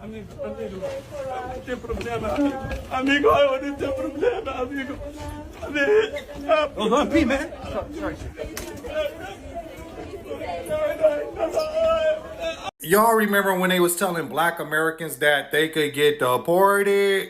non c'è problema, amico, non c'è problema, amico. Hold on, P, man. Sorry. Y'all remember when they was telling black Americans that they could get deported?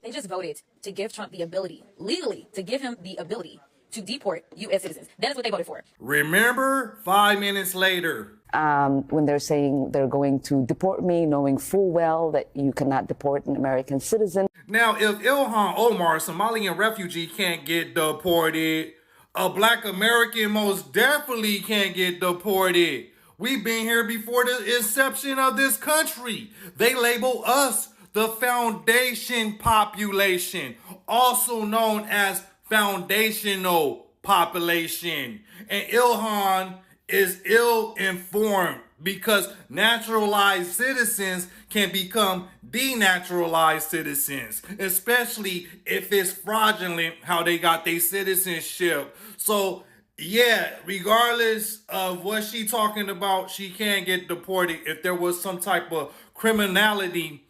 They just voted to give Trump the ability, legally, to give him the ability to deport U.S. citizens. That is what they voted for. Remember? 5 minutes later. When they're saying they're going to deport me, knowing full well that you cannot deport an American citizen. Now, if Ilhan Omar, a Somalian refugee, can't get deported, a black American most definitely can't get deported. We've been here before the inception of this country. They label us the foundation population, also known as foundational population. And Ilhan is ill-informed because naturalized citizens can become denaturalized citizens, especially if it's fraudulent how they got their citizenship. So yeah, regardless of what she talking about, she can get deported if there was some type of criminality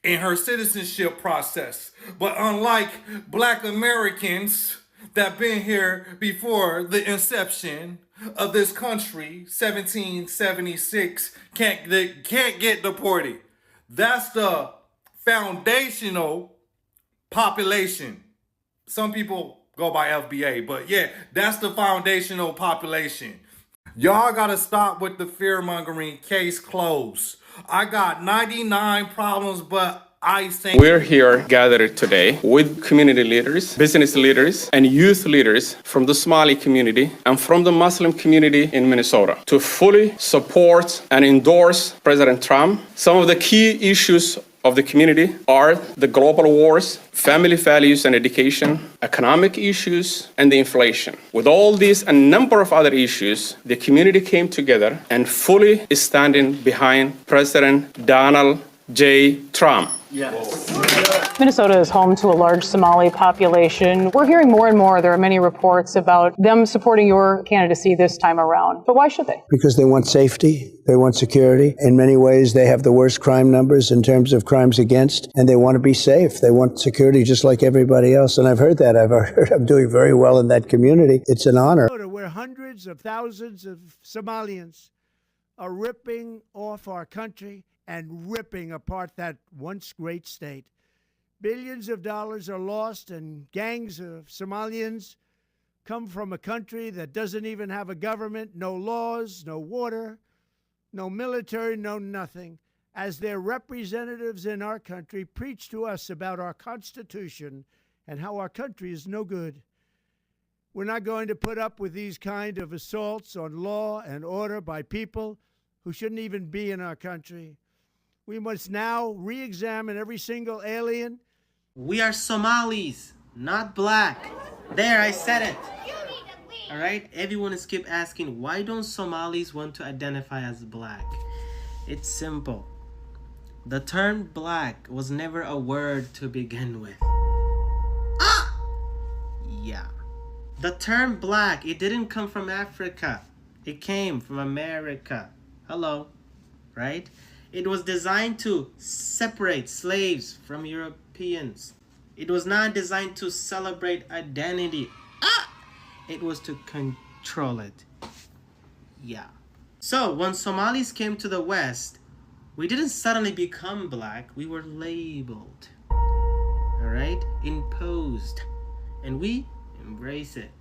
in her citizenship process. But unlike black Americans that been here before the inception of this country, 1776, can't get deported. That's the foundational population. Some people go by FBA, but yeah, that's the foundational population. Y'all gotta stop with the fear-mongering. Case closed. I got 99 problems, but I think we're here gathered today with community leaders, business leaders, and youth leaders from the Somali community and from the Muslim community in Minnesota to fully support and endorse President Trump. Some of the key issues of the community are the global wars, family values and education, economic issues, and the inflation. With all these and a number of other issues, the community came together and fully is standing behind President Donald J. Trump. Yes. Minnesota is home to a large Somali population. We're hearing more and more. There are many reports about them supporting your candidacy this time around. But why should they? Because they want safety. They want security. In many ways, they have the worst crime numbers in terms of crimes against, and they want to be safe. They want security just like everybody else. And I've heard that. I've heard I'm doing very well in that community. It's an honor. Where hundreds of thousands of Somalians are ripping off our country and ripping apart that once great state. Billions of dollars are lost, and gangs of Somalians come from a country that doesn't even have a government, no laws, no water, no military, no nothing. As their representatives in our country preach to us about our Constitution and how our country is no good. We're not going to put up with these kind of assaults on law and order by people who shouldn't even be in our country. We must now re-examine every single alien. We are Somalis, not black. There, I said it. All right? Everyone is keep asking, why don't Somalis want to identify as black? It's simple. The term black was never a word to begin with. Yeah. The term black, it didn't come from Africa. It came from America. Hello. Right? It was designed to separate slaves from Europeans. It was not designed to celebrate identity. It was to control it. Yeah. So when Somalis came to the West, we didn't suddenly become black. We were labeled. All right? Imposed. And we embrace it.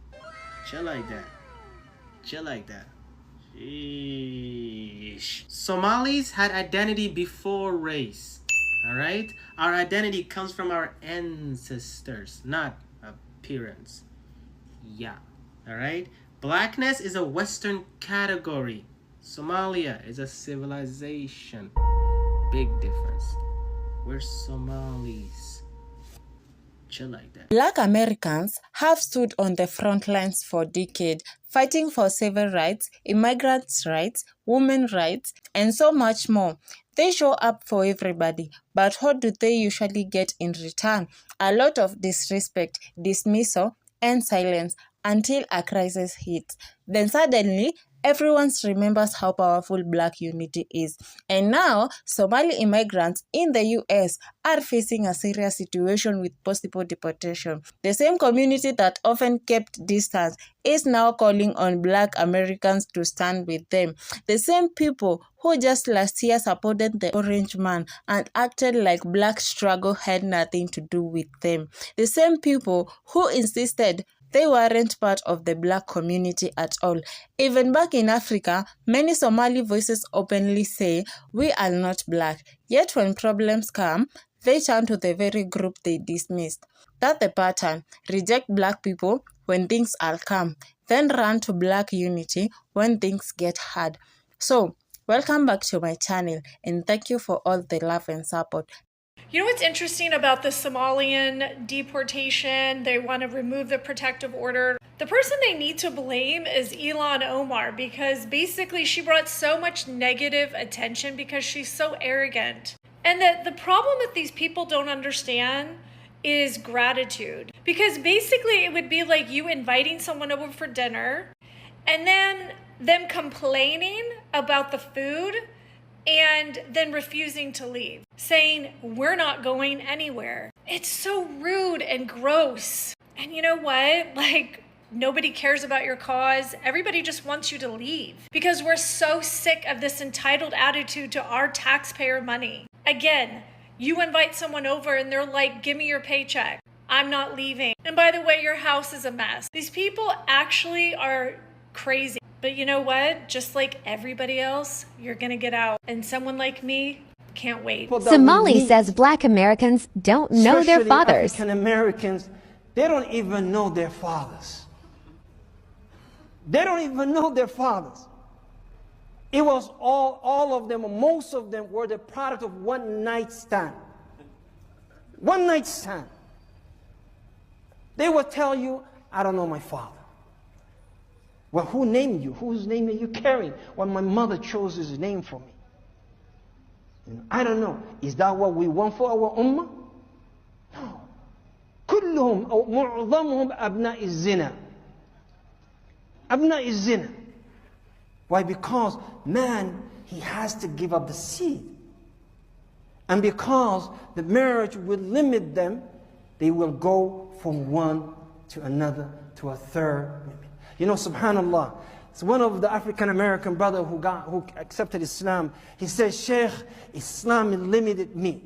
Chill like that. Chill like that. Sheesh. Somalis had identity before race. All right? Our identity comes from our ancestors, not appearance. Yeah. All right? Blackness is a Western category. Somalia is a civilization. Big difference. We're Somalis. Chill like that. Black Americans have stood on the front lines for decades, fighting for civil rights, immigrants' rights, women's rights, and so much more. They show up for everybody, but what do they usually get in return? A lot of disrespect, dismissal, and silence until a crisis hits. Then suddenly, everyone remembers how powerful Black unity is. And now, Somali immigrants in the US are facing a serious situation with possible deportation. The same community that often kept distance is now calling on Black Americans to stand with them. The same people who just last year supported the Orange Man and acted like Black struggle had nothing to do with them. The same people who insisted they weren't part of the Black community at all. Even back in Africa, many Somali voices openly say, we are not Black. Yet when problems come, they turn to the very group they dismissed. That's the pattern. Reject Black people when things are calm, then run to Black unity when things get hard. So, welcome back to my channel, and thank you for all the love and support. You know what's interesting about the Somalian deportation? They want to remove the protective order. The person they need to blame is Ilhan Omar, because basically she brought so much negative attention because she's so arrogant. And the problem that these people don't understand is gratitude. Because basically it would be like you inviting someone over for dinner and then them complaining about the food and then refusing to leave, saying, we're not going anywhere. It's so rude and gross. And you know what? Like, nobody cares about your cause. Everybody just wants you to leave because we're so sick of this entitled attitude to our taxpayer money. Again, you invite someone over and they're like, give me your paycheck. I'm not leaving. And by the way, your house is a mess. These people actually are crazy. But you know what? Just like everybody else, you're gonna get out. And someone like me can't wait. Somali says Black Americans don't know their fathers. African Americans, they don't even know their fathers. They don't even know their fathers. It was all of them, most of them were the product of one night stand. One night stand. They will tell you, I don't know my father. Well, who named you? Whose name are you carrying? Well, my mother chose his name for me. And I don't know. Is that what we want for our ummah? No. كلهم أو معظمهم أبناء الزنا. أبناء الزنا. Why? Because man, he has to give up the seed. And because the marriage will limit them, they will go from one to another to a third. You know, subhanallah, it's one of the African American brother who accepted Islam. He said, Sheikh, Islam limited me.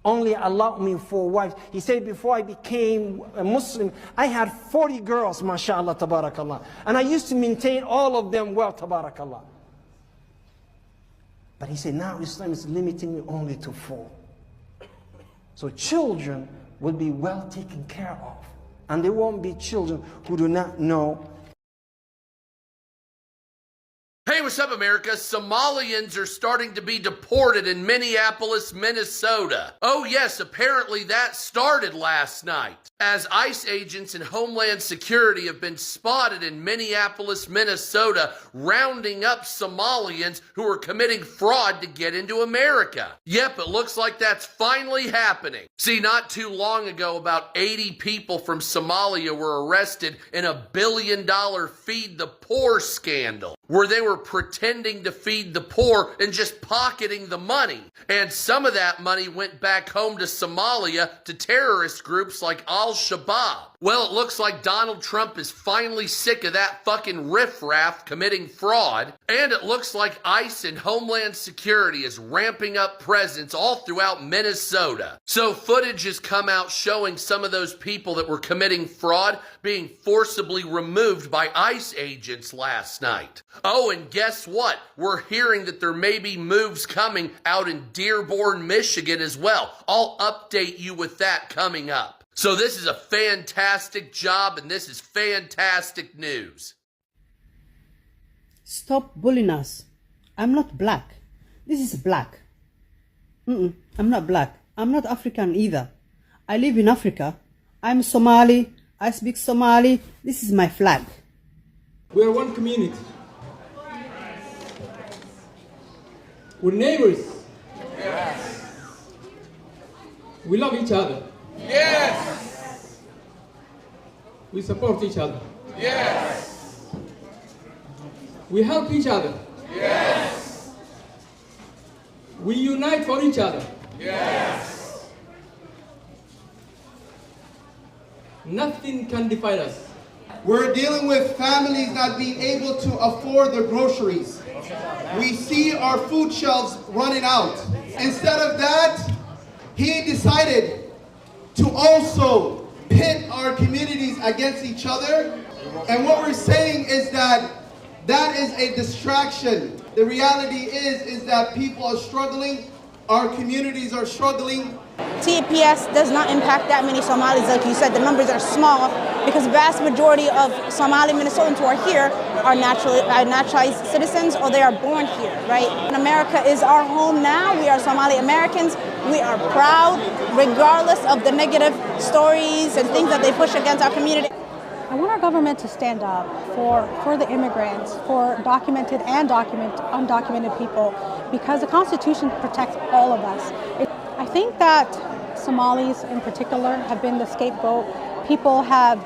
Only allowed me 4 wives. He said, before I became a Muslim, I had 40 girls, mashallah, tabarakallah. And I used to maintain all of them well, tabarakallah. But he said, now Islam is limiting me only to 4. So children will be well taken care of. And they won't be children who do not know. Hey, what's up, America? Somalians are starting to be deported in Minneapolis, Minnesota. Oh yes, apparently that started last night, as ICE agents and Homeland Security have been spotted in Minneapolis, Minnesota, rounding up Somalians who are committing fraud to get into America. Yep, it looks like that's finally happening. See, not too long ago, about 80 people from Somalia were arrested in a $1 billion Feed the Poor scandal, where they were pretending to feed the poor and just pocketing the money. And some of that money went back home to Somalia to terrorist groups like Al-Shabaab. Well, it looks like Donald Trump is finally sick of that fucking riffraff committing fraud. And it looks like ICE and Homeland Security is ramping up presence all throughout Minnesota. So footage has come out showing some of those people that were committing fraud being forcibly removed by ICE agents last night. Oh, and guess what? We're hearing that there may be moves coming out in Dearborn, Michigan as well. I'll update you with that coming up. So this is a fantastic job, and this is fantastic news. Stop bullying us. I'm not black. This is black. I'm not black. I'm not African either. I live in Africa. I'm Somali. I speak Somali. This is my flag. We are one community. We're neighbors. Yes. We love each other. Yes. We support each other. Yes. We help each other. Yes. We unite for each other. Yes. Nothing can divide us. We're dealing with families not being able to afford their groceries. We see our food shelves running out. Instead of that, he decided to also pit our communities against each other. And what we're saying is that that is a distraction. The reality is that people are struggling, our communities are struggling. TPS does not impact that many Somalis, like you said. The numbers are small because the vast majority of Somali Minnesotans who are here are naturalized citizens or they are born here, right? And America is our home now. We are Somali Americans. We are proud, regardless of the negative stories and things that they push against our community. I want our government to stand up for the immigrants, for documented and undocumented people, because the Constitution protects all of us. I think that Somalis in particular have been the scapegoat. People have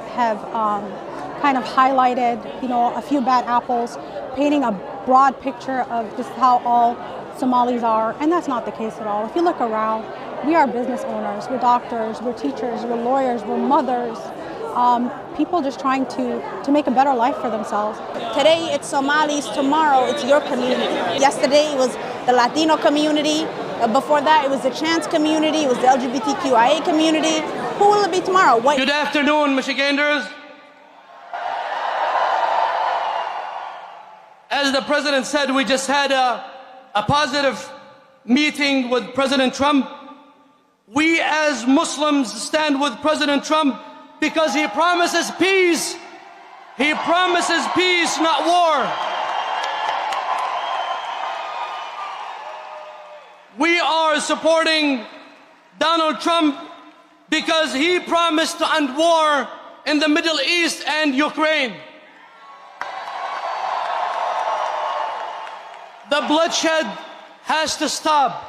kind of highlighted, a few bad apples, painting a broad picture of just how all Somalis are, and that's not the case at all. If you look around, we are business owners, we're doctors, we're teachers, we're lawyers, we're mothers. People just trying to make a better life for themselves. Today it's Somalis, tomorrow it's your community. Yesterday it was the Latino community. Before that it was the trans community, it was the LGBTQIA community. Who will it be tomorrow? What? Good afternoon, Michiganders. As the president said, we just had a positive meeting with President Trump. We as Muslims stand with President Trump because he promises peace. He promises peace, not war. We are supporting Donald Trump because he promised to end war in the Middle East and Ukraine. The bloodshed has to stop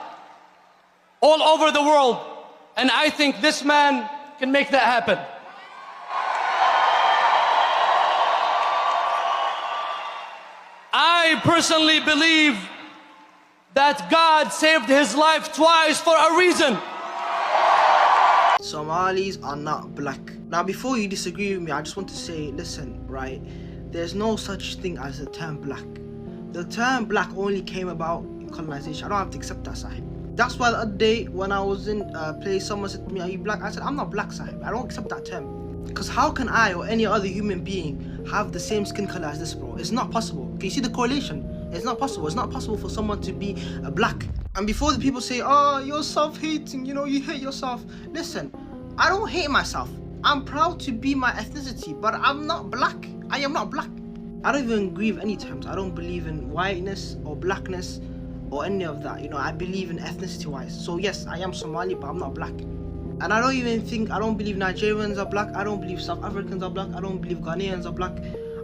all over the world, and I think this man can make that happen. I personally believe that God saved his life twice for a reason. Somalis are not black. Now, before you disagree with me, I just want to say, listen, right? There's no such thing as the term black. The term black only came about in colonization. I don't have to accept that, Sahib. That's why the other day when I was in a place, someone said to me, are you black? I said, I'm not black, Sahib. I don't accept that term. Because how can I or any other human being have the same skin color as this, bro? It's not possible. Can you see the correlation? It's not possible. It's not possible for someone to be black. And before the people say, oh, you're self-hating, you hate yourself. Listen, I don't hate myself. I'm proud to be my ethnicity, but I'm not black. I am not black. I don't even agree with any terms. I don't believe in whiteness or blackness or any of that. I believe in ethnicity-wise. So yes, I am Somali, but I'm not black. And I don't believe Nigerians are black. I don't believe South Africans are black. I don't believe Ghanaians are black.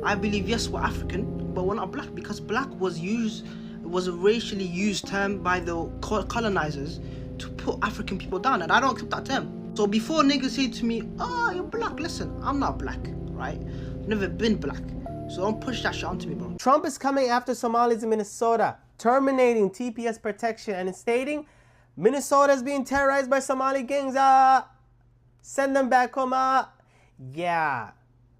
I believe, yes, we're African, but we're not black because black was a racially used term by the colonizers to put African people down, and I don't accept that term. So before niggas say to me, oh, you're black, listen, I'm not black, right? I've never been black. So don't push that shit onto me, bro. Trump is coming after Somalis in Minnesota, terminating TPS protection and stating Minnesota is being terrorized by Somali gangs. Send them back home. Yeah.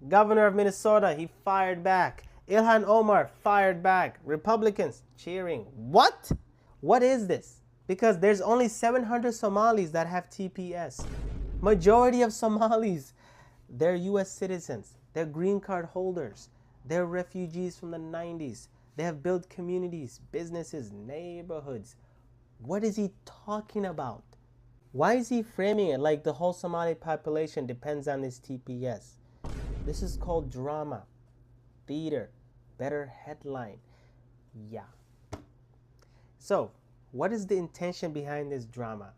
Governor of Minnesota, he fired back. Ilhan Omar fired back. Republicans cheering. What? What is this? Because there's only 700 Somalis that have TPS. Majority of Somalis, they're US citizens. They're green card holders. They're refugees from the 90s. They have built communities, businesses, neighborhoods. What is he talking about? Why is he framing it like the whole Somali population depends on this TPS? This is called drama, theater, better headline. Yeah. So, what is the intention behind this drama?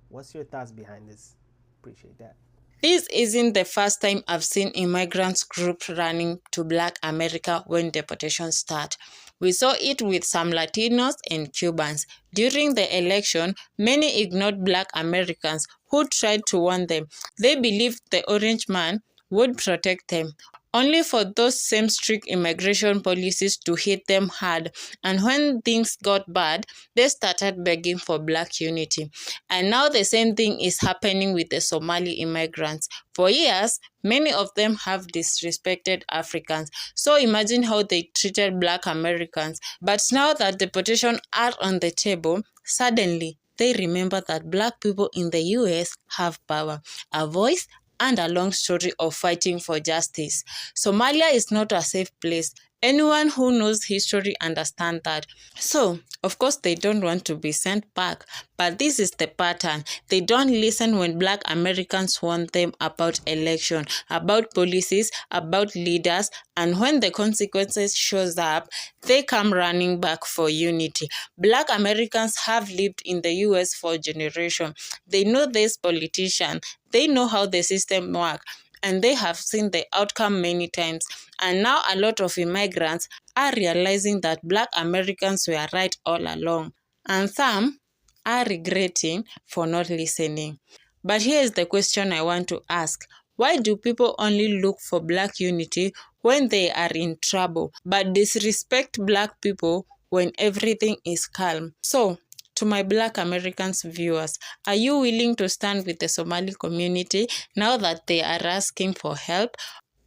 What's your thoughts behind this? Appreciate that. This isn't the first time I've seen immigrants groups running to Black America when deportation starts. We saw it with some Latinos and Cubans. During the election, many ignored Black Americans who tried to warn them. They believed the orange man would protect them. only for those same strict immigration policies to hit them hard. And when things got bad, they started begging for Black unity. And now the same thing is happening with the Somali immigrants. For years, many of them have disrespected Africans. So imagine how they treated Black Americans. But now that deportation are on the table, suddenly they remember that Black people in the US have power, a voice, and a long story of fighting for justice. Somalia is not a safe place. Anyone who knows history understands that. So, of course, they don't want to be sent back. But this is the pattern. They don't listen when Black Americans want them about election, about policies, about leaders, and when the consequences shows up, they come running back for unity. Black Americans have lived in the US for generations. They know these politicians. They know how the system works. And they have seen the outcome many times. And now a lot of immigrants are realizing that Black Americans were right all along. And some are regretting for not listening. But here is the question I want to ask. Why do people only look for Black unity when they are in trouble, but disrespect Black people when everything is calm? So, to my Black Americans viewers, are you willing to stand with the Somali community now that they are asking for help?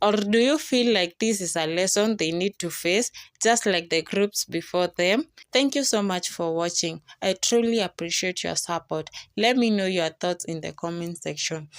Or do you feel like this is a lesson they need to face, just like the groups before them? Thank you so much for watching. I truly appreciate your support. Let me know your thoughts in the comment section.